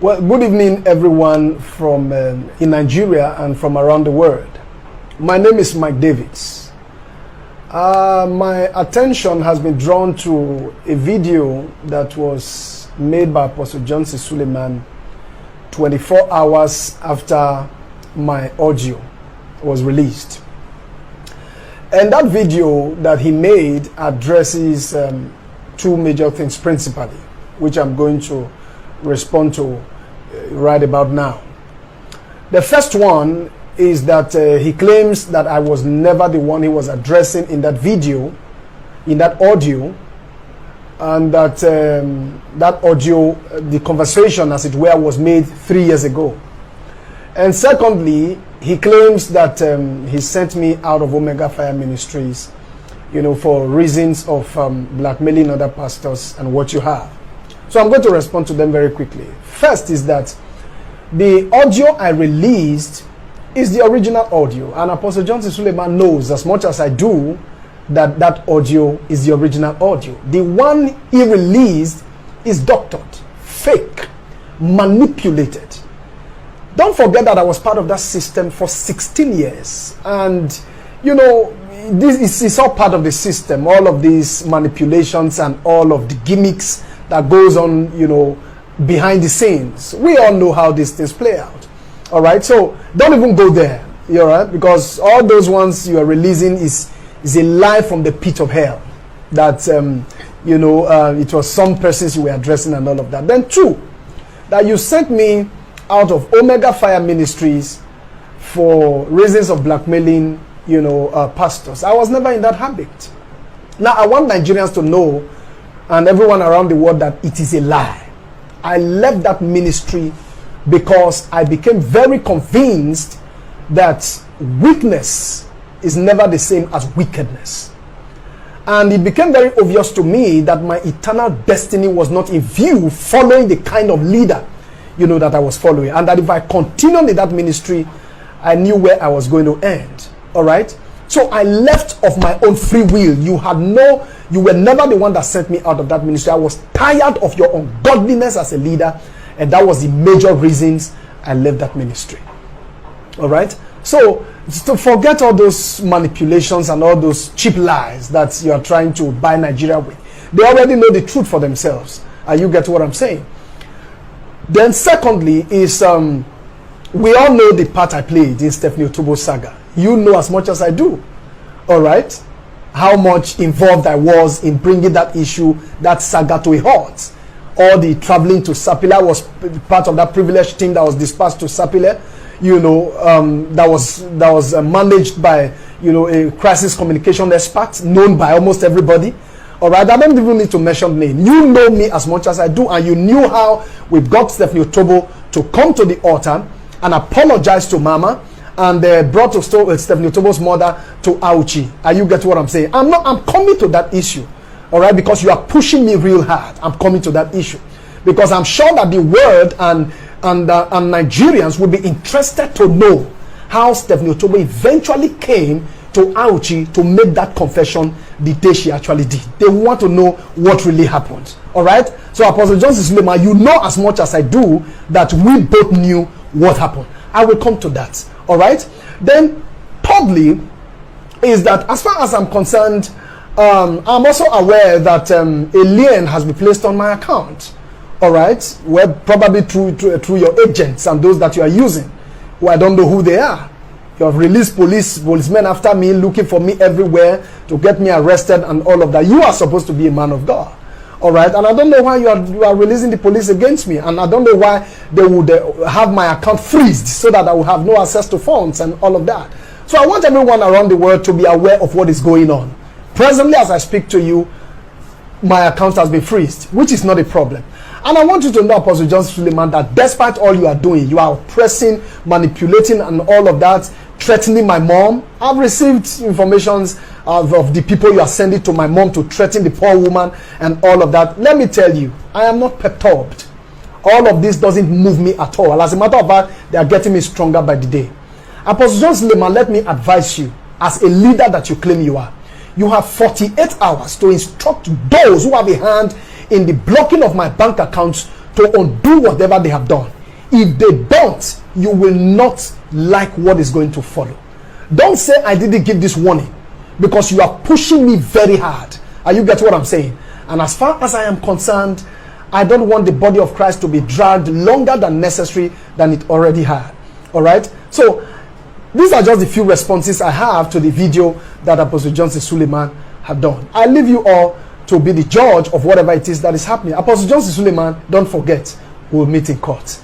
Well, good evening, everyone from in Nigeria and from around the world. My name is Mike Davids. My attention has been drawn to a video that was made by Apostle Johnson Suleiman 24 hours after my audio was released. And that video that he made addresses two major things principally, which I'm going to respond to right about now. The first one is that he claims that I was never the one he was addressing in that video, in that audio, and that that audio, the conversation as it were, was made 3 years ago. And secondly, he claims that he sent me out of Omega Fire Ministries, for reasons of blackmailing other pastors and what you have. So I'm going to respond to them very quickly. First is that the audio I released is the original audio, and Apostle Johnson Suleiman knows as much as I do that that audio is the original audio. The one he released is doctored, fake, manipulated. Don't forget that I was part of that system for 16 years, and this is all part of the system, all of these manipulations and all of the gimmicks that goes on, behind the scenes. We all know how these things play out. All right, so don't even go there. You're right, because all those ones you are releasing is a lie from the pit of hell. That it was some persons you were addressing and all of that. Then two, that you sent me out of Omega Fire Ministries for reasons of blackmailing, pastors. I was never in that habit. Now I want Nigerians to know, and everyone around the world, that it is a lie. I left that ministry because I became very convinced that weakness is never the same as wickedness. And it became very obvious to me that my eternal destiny was not in view following the kind of leader, that I was following. And that if I continued in that ministry, I knew where I was going to end. All right? So I left of my own free will. You were never the one that sent me out of that ministry. I was tired of your ungodliness as a leader, and that was the major reasons I left that ministry. All right? So to forget all those manipulations and all those cheap lies that you are trying to buy Nigeria with. They already know the truth for themselves. You get what I'm saying? Then secondly is, we all know the part I played in Stephanie Otobo's saga. You know as much as I do. All right? How much involved I was in bringing that issue, that saga, to a halt. All the traveling to Sapele was part of that privileged team that was dispatched to Sapele. That was managed by a crisis communication expert known by almost everybody. All right, I don't even need to mention name. You know me as much as I do, and you knew how we got Stephanie Otobo to come to the altar and apologize to Mama, and brought Stephanie Otobo's mother to Auchi. You get what I'm saying? I'm coming to that issue, all right, because you are pushing me real hard. I'm coming to that issue because I'm sure that the world and Nigerians would be interested to know how Stephanie Otobo eventually came to Auchi to make that confession the day she actually did. They want to know what really happened. All right? So Apostle Johnson Suleiman, you know as much as I do that we both knew what happened. I will come to that. All right? Then thirdly is that as far as I'm concerned, I'm also aware that a lien has been placed on my account. All right? Well, probably through your agents and those that you are using, who I don't know who they are. You have released policemen after me, looking for me everywhere to get me arrested and all of that. You are supposed to be a man of God. All right? And I don't know why you are releasing the police against me. And I don't know why they would have my account freezed so that I will have no access to funds and all of that. So I want everyone around the world to be aware of what is going on. Presently, as I speak to you, my account has been freezed, which is not a problem. And I want you to know, Apostle Johnson Suleiman, that despite all you are doing, you are oppressing, manipulating, and all of that, threatening my mom. I've received informations of the people you are sending to my mom to threaten the poor woman and all of that. Let me tell you, I am not perturbed. All of this doesn't move me at all. As a matter of fact, they are getting me stronger by the day. Apostle Johnson Suleiman, let me advise you, as a leader that you claim you are, you have 48 hours to instruct those who have a hand in the blocking of my bank accounts to undo whatever they have done. If they don't, you will not like what is going to follow. Don't say I didn't give this warning, because you are pushing me very hard. Are you getting what I'm saying? And as far as I am concerned, I don't want the body of Christ to be dragged longer than necessary than it already had. All right? So these are just the few responses I have to the video that Apostle Johnson Suleiman have done. I leave you all to be the judge of whatever it is that is happening. Apostle Johnson Suleiman, don't forget, we'll meet in court.